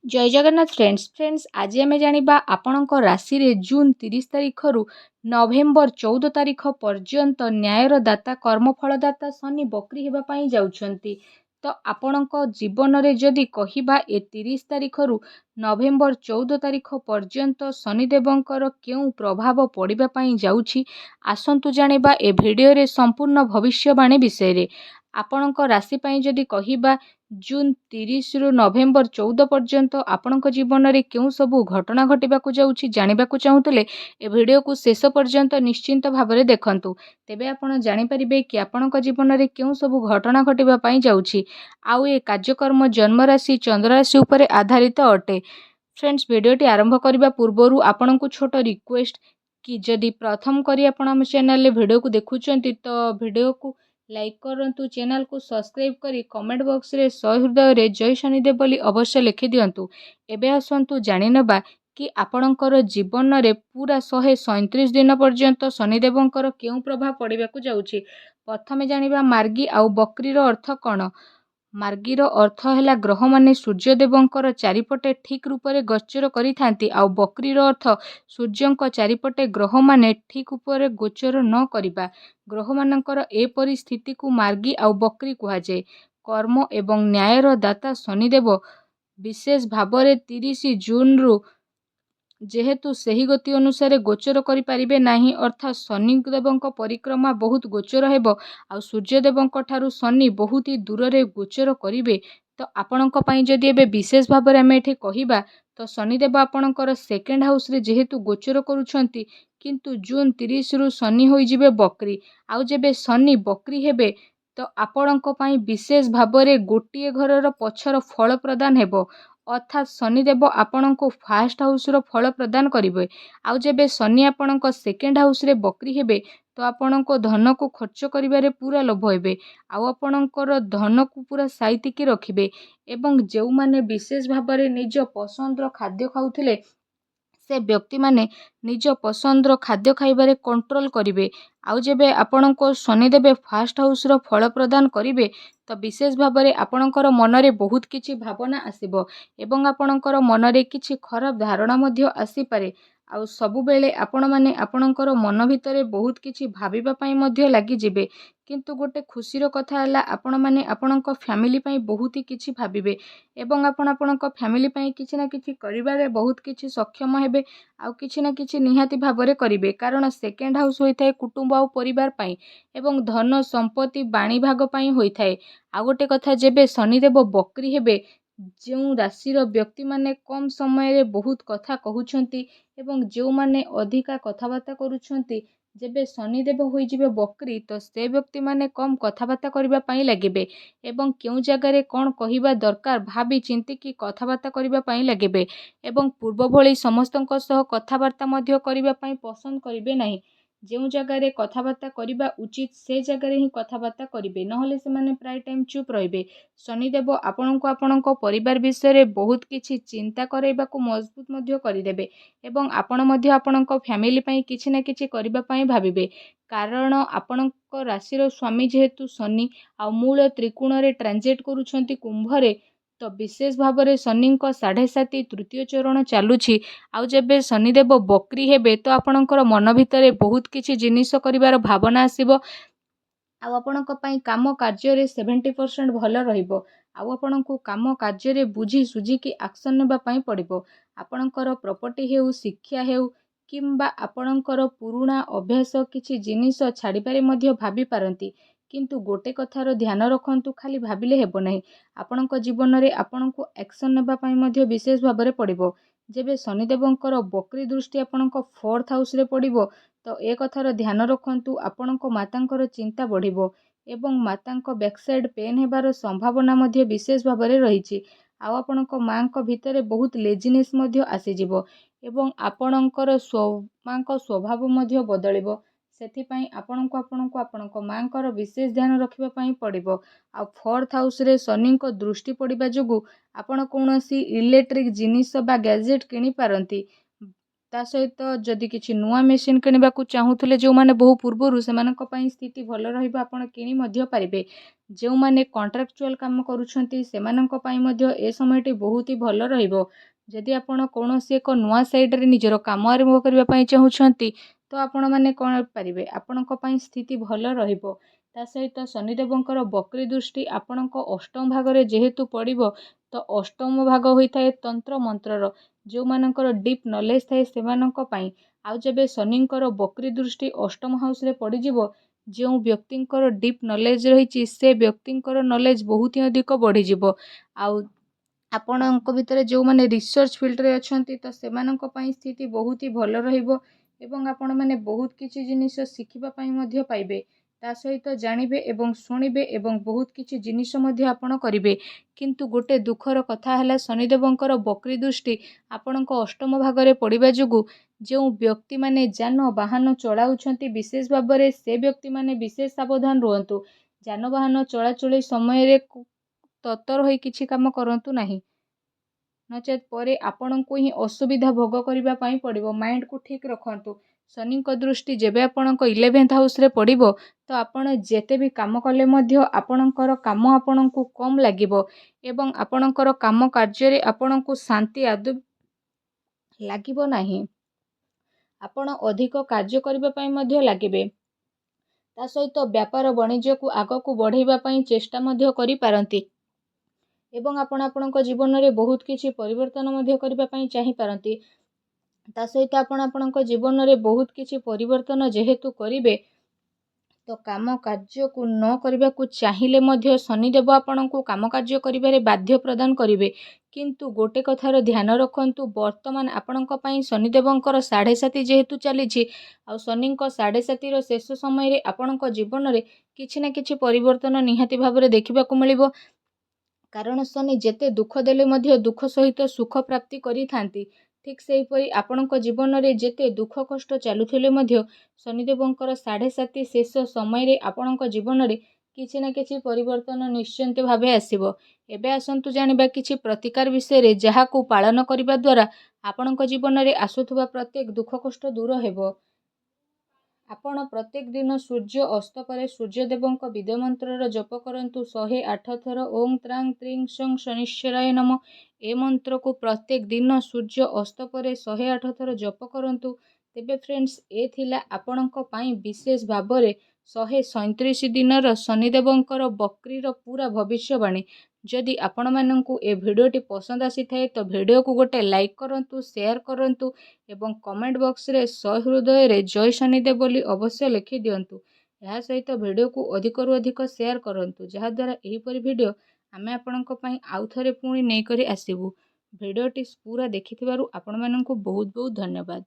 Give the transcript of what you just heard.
जय जगन्नाथ फ्रेंड्स आज आम जाना आपण राशि रे जून 30 तारीख रु नवेम्बर 14 तारीख पर्यंत न्यायर दाता कर्मफलदाता शनि बकरी होगापाई जाउछंती। तो आपण जीवन में जदि कहिबा ए 30 तारीख रु नवेम्बर 14 तारीख पर्यंत शनिदेवंकर केउ प्रभाव पड़िबा पई जाउछि आसंतु जानिबा ए भिडियो रे संपूर्ण भविष्यवाणी विषय रे। आपणक राशि पई जदि कहिबा जून 30 रु नवेम्बर 14 पर्यंत आपणक जीवन में क्यों सबू घटना घटवाक जाऊँगी जानवाक चाहूले ए भिडियो को शेष पर्यंत निश्चिंत भाव में देखंतु। तेबे आपण जानिपारिबे कि आपणक जीवन में क्यों सबू घटना घटवाई जाऊँगी। आउ ए कार्यक्रम जन्म राशि चंद्र राशि उपरे आधारित अटे। फ्रेंड्स भिडियोटी आरंभ करने पूर्व आपण को छोट रिक्वेस्ट कि जदि प्रथम करी आपण आम चैनल भिडियो को देखुंत तो भिडियो को लाइक करंतु, चैनल को सब्सक्राइब करी कमेंट बॉक्स रे सहृदय रे जय शनिदेव बोली अवश्य लिखि दियंतु। एबे आसंतु जानि नेबा कि आपणकर जीवन रे पूरा 137 दिन पर्यंत शनिदेवंकर केउ प्रभाव पड़िबाकु जाउछि। प्रथमे जानिबा मार्गी आउ बकरीर अर्थ कौन। मार्गीर अर्थ है ग्रह माने सूर्यदेवंकर चारिपटे ठीक रूपरे गोचर करिथांती आउ बकरीर अर्थ सूर्यंक चारिपटे ग्रह माने ठीक उपरे गोचर न करिबा। ग्रह मानकर ए परिस्थिति को मार्गी आउ बकरी कुहाजे। कर्म एवं न्यायर दाता शनिदेव विशेष भावरे 30 जून रु जेहेतु सही गति अनुसार गोचर करिपारिबे नाही अर्थात शनिदेवंक परिक्रमा बहुत गोचर हेबो आ सूर्यदेवंक ठारू शनि बहुत ही दूर रे गोचर करिवे। तो आपणक पई जदि एबे विशेष भाव आम एठी कहिबा तो शनिदेव आपणकर सेकेंड हाउस रे जेहेतु गोचर करूछंती किंतु जून 30 रु शनि होई जिवे बकरी। आउ जेबे शनि बकरी हेबे तो आपणक पई विशेष भाव रे गोटिए घरर पछर फल प्रदान हेबो अर्थात शनिदेव आपण को फास्ट हाउस रो फल प्रदान करिवे। आउ जेबे शनि आपण सेकेंड हाउस रे बकरी हेबे तो आपण को धन को खर्च करिबारे पूरा लोभ हेबे आउ आपणकर धन को पूरा साइतिकी रखिबे। एवं जेउ माने विशेष भाव रे निज पसंदर खाद्य खाउथिले से व्यक्ति माने निज पसंदर खाद्य खाइबारे कंट्रोल करिवे। आउ जेबे आपण को शनिदेव फास्ट हाउस रो फल प्रदान करिवे तो विशेष भाव में आपणकर मनरे बहुत किछि भावना आसिबो एवं आपणकर मनरे किछि खराब धारणा मध्य आसीपारे। आउ सबु बेले आपण माने आपणकर मन भितरे बहुत किछि भाबिबा पई मध्य लागि जिवे किंतु गोटे खुशीर कथा है आपण माने आपणक फैमिली पई बहुत ही किछि भाबिबे एवं आपणक फैमिली पई किछि ना किछि करिबारे बहुत किछि सक्षम हेबे आउ किछि ना किछि निहाती भाबरे करिवे कारण सेकेंड हाउस होइथाय कुटुंब आउ परिवार पई एवं धन संपत्ति बाणी भाग पई होइथाय। आउ गोटे कथा जेबे शनिदेव बकरी हेबे जो राशिर व्यक्ति माने कम समय रे बहुत कथा कहउछंती एवं जो माने अधिका कथबार्ता करूछंती जेबे शनिदेव होई जिवे बकरी तो से व्यक्ति माने कम कथबार्ता करिबा पई लागिबे एवं केउ जगारे कोन कहिबा दरकार भाबी चिंती की कथबार्ता करिबा पई लागिबे एवं पूर्व भली समस्तक सह कथबार्ता मध्य करिबा पई पसंद करिबे नाही। जो जगार कथबार्ता करवा उचित से जगार ही कथबार्ता करेंगे नहले से माने प्राय टाइम चुप रहिबे। शनिदेव आपण को आपणक परिवार विषय बहुत किछि चिंता करैबा को मजबूत मध्य करदेबे एवं आपण मध्य आपणक फैमिली पई किछि ना किछि करबा पई भाबिबे कारण आपणक राशिर स्वामी जेहेतु शनि आ मूल त्रिकोण रे ट्रांजिट करूछंती कुंभ रे तो विशेष भाव में शनि 7.5 तृतीय चरण चलुछि। आउ जेबे शनिदेव बकरी हेबे तो आपणकर मन भितर बहुत किछि जिनिस करिवार भावना आसिबो आउ आपणक पई काम कार्य रे 70% भल रहिबो आउ आपणको काम कार्य रे बुझी सुझी कि एक्शन नेबा पई पड़िबो। आपणकर प्रॉपर्टी हेउ शिक्षा हेउ किंबा आपणकर पुराणा अभ्यास किछि जिनिस छाड़ी पारे मध्य भाबी पारंती किंतु गोटे कथार ध्यान रखंतु खाली भाबिले हेबो नाही आपणक जीवन रे आपणको एक्शन नेबा पई मध्य विशेष भाव रे पड़िबो। जेबे शनिदेवंकर बकरी दृष्टि आपणक 4th हाउस रे पड़िबो तो ए कथार ध्यान रखंतु आपणक मातांकर चिंता बढ़िबो एवं मातांक बैकसाइड पेन हेबार संभावना मध्य विशेष भाव में रही। आउ आपणक मांक भितर बहुत लेजिनेस मध्य आसीजिवो एवं आपणकर मांक स्वभाव मध्य बदलिबो सेथिपई आपणक मांकर विशेष ध्यान रखिबा पई पड़िबो। आ 4th हाउस रे शनि को दृष्टि पड़िबा जोगु आपण कोनोसी इलेक्ट्रिक जिनिस बा गैजेट किनि पारंती ତା ସହିତ ଯଦି କିଛି ନୂଆ ମେସିନ୍ କିଣିବାକୁ ଚାହୁଁଥିଲେ ଯେଉଁମାନେ ବହୁ ପୂର୍ବରୁ, ସେମାନଙ୍କ ପାଇଁ ସ୍ଥିତି ଭଲ ରହିବ, ଆପଣ କିଣି ମଧ୍ୟ ପାରିବେ। ଯେଉଁମାନେ କଣ୍ଟ୍ରାକ୍ଚୁଆଲ୍ କାମ କରୁଛନ୍ତି ସେମାନଙ୍କ ପାଇଁ ମଧ୍ୟ ଏ ସମୟଟି ବହୁତ ହି ଭଲ ରହିବ। ଯଦି ଆପଣ କୌଣସି ଏକ ନୂଆ ସାଇଡ଼ରେ ନିଜର କାମ ଆରମ୍ଭ କରିବା ପାଇଁ ଚାହୁଁଛନ୍ତି ତ ଆପଣମାନେ କ'ଣ ପାରିବେ, ଆପଣଙ୍କ ପାଇଁ ସ୍ଥିତି ଭଲ ରହିବ। ତା ସହିତ ଶନିଦେବଙ୍କର ବକ୍ରି ଦୃଷ୍ଟି ଆପଣଙ୍କ ଅଷ୍ଟମ ଭାଗରେ ଯେହେତୁ ପଡ଼ିବ, ତ ଅଷ୍ଟମ ଭାଗ ହୋଇଥାଏ ତନ୍ତ୍ର ମନ୍ତ୍ରର। ଯେଉଁମାନଙ୍କର ଡିପ୍ ନଲେଜ୍ ଥାଏ ସେମାନଙ୍କ ପାଇଁ। ଆଉ ଯେବେ ଶନିଙ୍କର ବକ୍ରି ଦୃଷ୍ଟି ଅଷ୍ଟମ ହାଉସ୍ରେ ପଡ଼ିଯିବ, ଯେଉଁ ବ୍ୟକ୍ତିଙ୍କର ଡିପ୍ ନଲେଜ୍ ରହିଛି ସେ ବ୍ୟକ୍ତିଙ୍କର ନଲେଜ୍ ବହୁତ ହିଁ ଅଧିକ ବଢ଼ିଯିବ। ଆଉ ଆପଣଙ୍କ ଭିତରେ ଯେଉଁମାନେ ରିସର୍ଚ୍ଚ ଫିଲ୍ଡରେ ଅଛନ୍ତି ତ ସେମାନଙ୍କ ପାଇଁ ସ୍ଥିତି ବହୁତ ହି ଭଲ ରହିବ ଏବଂ ଆପଣମାନେ ବହୁତ କିଛି ଜିନିଷ ଶିଖିବା ପାଇଁ ମଧ୍ୟ ପାଇବେ। ତା ସହିତ ଜାଣିବେ ଏବଂ ଶୁଣିବେ ଏବଂ ବହୁତ କିଛି ଜିନିଷ ମଧ୍ୟ ଆପଣ କରିବେ। କିନ୍ତୁ ଗୋଟେ ଦୁଃଖର କଥା ହେଲା, ଶନିଦେବଙ୍କର ବକ୍ରି ଦୃଷ୍ଟି ଆପଣଙ୍କ ଅଷ୍ଟମ ଭାଗରେ ପଡ଼ିବା ଯୋଗୁଁ ଯେଉଁ ବ୍ୟକ୍ତିମାନେ ଯାନବାହନ ଚଳାଉଛନ୍ତି ବିଶେଷ ଭାବରେ ସେ ବ୍ୟକ୍ତିମାନେ ବିଶେଷ ସାବଧାନ ରୁହନ୍ତୁ। ଯାନବାହନ ଚଳାଚଳି ସମୟରେ ତତ୍ପର ହୋଇ କିଛି କାମ କରନ୍ତୁ ନାହିଁ, ନଚେତ୍ ପରେ ଆପଣଙ୍କୁ ହିଁ ଅସୁବିଧା ଭୋଗ କରିବା ପାଇଁ ପଡ଼ିବ। ମାଇଣ୍ଡକୁ ଠିକ୍ ରଖନ୍ତୁ। ଶନିଙ୍କ ଦୃଷ୍ଟି ଯେବେ ଆପଣଙ୍କ 11th ହାଉସ୍ରେ ପଡ଼ିବ ତ ଆପଣ ଯେତେ ବି କାମ କଲେ ମଧ୍ୟ ଆପଣଙ୍କର କାମ ଆପଣଙ୍କୁ କମ୍ ଲାଗିବ ଏବଂ ଆପଣଙ୍କର କାମ କାର୍ଯ୍ୟରେ ଆପଣଙ୍କୁ ଶାନ୍ତି ଆଦୌ ଲାଗିବ ନାହିଁ। ଆପଣ ଅଧିକ କାର୍ଯ୍ୟ କରିବା ପାଇଁ ମଧ୍ୟ ଲାଗିବେ। ତା ସହିତ ବ୍ୟାପାର ବାଣିଜ୍ୟକୁ ଆଗକୁ ବଢ଼ାଇବା ପାଇଁ ଚେଷ୍ଟା ମଧ୍ୟ କରିପାରନ୍ତି ଏବଂ ଆପଣ ଆପଣଙ୍କ ଜୀବନରେ ବହୁତ କିଛି ପରିବର୍ତ୍ତନ ମଧ୍ୟ କରିବା ପାଇଁ ଚାହିଁପାରନ୍ତି। ତା ସହିତ ଆପଣ ଆପଣଙ୍କ ଜୀବନରେ ବହୁତ କିଛି ପରିବର୍ତ୍ତନ ଯେହେତୁ କରିବେ, ତ କାମ କାର୍ଯ୍ୟକୁ ନ କରିବାକୁ ଚାହିଁଲେ ମଧ୍ୟ ଶନିଦେବ ଆପଣଙ୍କୁ କାମ କାର୍ଯ୍ୟ କରିବାରେ ବାଧ୍ୟ ପ୍ରଦାନ କରିବେ। କିନ୍ତୁ ଗୋଟେ କଥାର ଧ୍ୟାନ ରଖନ୍ତୁ, ବର୍ତ୍ତମାନ ଆପଣଙ୍କ ପାଇଁ ଶନିଦେବଙ୍କର 7.5 ଯେହେତୁ ଚାଲିଛି, ଆଉ ଶନିଙ୍କ 7.5ର ଶେଷ ସମୟରେ ଆପଣଙ୍କ ଜୀବନରେ କିଛି ନା କିଛି ପରିବର୍ତ୍ତନ ନିହାତି ଭାବରେ ଦେଖିବାକୁ ମିଳିବ। କାରଣ ଶନି ଯେତେ ଦୁଃଖ ଦେଲେ ମଧ୍ୟ ଦୁଃଖ ସହିତ ସୁଖ ପ୍ରାପ୍ତି କରିଥାନ୍ତି। ଠିକ୍ ସେହିପରି ଆପଣଙ୍କ ଜୀବନରେ ଯେତେ ଦୁଃଖ କଷ୍ଟ ଚାଲୁଥିଲେ ମଧ୍ୟ ଶନିଦେବଙ୍କର 7.5 ଶେଷ ସମୟରେ ଆପଣଙ୍କ ଜୀବନରେ କିଛି ନା କିଛି ପରିବର୍ତ୍ତନ ନିଶ୍ଚିନ୍ତ ଭାବେ ଆସିବ। ଏବେ ଆସନ୍ତୁ ଜାଣିବା କିଛି ପ୍ରତିକାର ବିଷୟରେ, ଯାହାକୁ ପାଳନ କରିବା ଦ୍ୱାରା ଆପଣଙ୍କ ଜୀବନରେ ଆସୁଥିବା ପ୍ରତ୍ୟେକ ଦୁଃଖ କଷ୍ଟ ଦୂର ହେବ। ଆପଣ ପ୍ରତ୍ୟେକ ଦିନ ସୂର୍ଯ୍ୟ ଅସ୍ତ ପରେ ସୂର୍ଯ୍ୟଦେବଙ୍କ ବିଦ୍ୟା ମନ୍ତ୍ରର ଜପ କରନ୍ତୁ 108 ଥର। ଓଂ ତ୍ରାଂ ତ୍ରିଂ ସଂ ଶନିଶ୍ଚରାୟ ନମଃ। ଏ ମନ୍ତ୍ରକୁ ପ୍ରତ୍ୟେକ ଦିନ ସୂର୍ଯ୍ୟ ଅସ୍ତ ପରେ 108 ଥର ଜପ କରନ୍ତୁ। ତେବେ ଫ୍ରେଣ୍ଡସ୍, ଏ ଥିଲା ଆପଣଙ୍କ ପାଇଁ ବିଶେଷ ଭାବରେ 137 ଦିନର ଶନିଦେବଙ୍କର ବକ୍ରିର ପୁରା ଭବିଷ୍ୟବାଣୀ। ଯଦି ଆପଣମାନଙ୍କୁ ଏ ଭିଡ଼ିଓଟି ପସନ୍ଦ ଆସିଥାଏ ତ ଭିଡ଼ିଓକୁ ଗୋଟେ ଲାଇକ୍ କରନ୍ତୁ, ସେୟାର କରନ୍ତୁ ଏବଂ କମେଣ୍ଟ ବକ୍ସରେ ସହୃଦୟରେ ଜୟ ଶନିଦେବ ବୋଲି ଅବଶ୍ୟ ଲେଖି ଦିଅନ୍ତୁ। ଏହା ସହିତ ଭିଡ଼ିଓକୁ ଅଧିକରୁ ଅଧିକ ସେୟାର କରନ୍ତୁ, ଯାହାଦ୍ୱାରା ଏହିପରି ଭିଡ଼ିଓ ଆମେ ଆପଣଙ୍କ ପାଇଁ ଆଉଥରେ ପୁଣି ନେଇକରି ଆସିବୁ। ଭିଡ଼ିଓଟି ପୁରା ଦେଖିଥିବାରୁ ଆପଣମାନଙ୍କୁ ବହୁତ ବହୁତ ଧନ୍ୟବାଦ।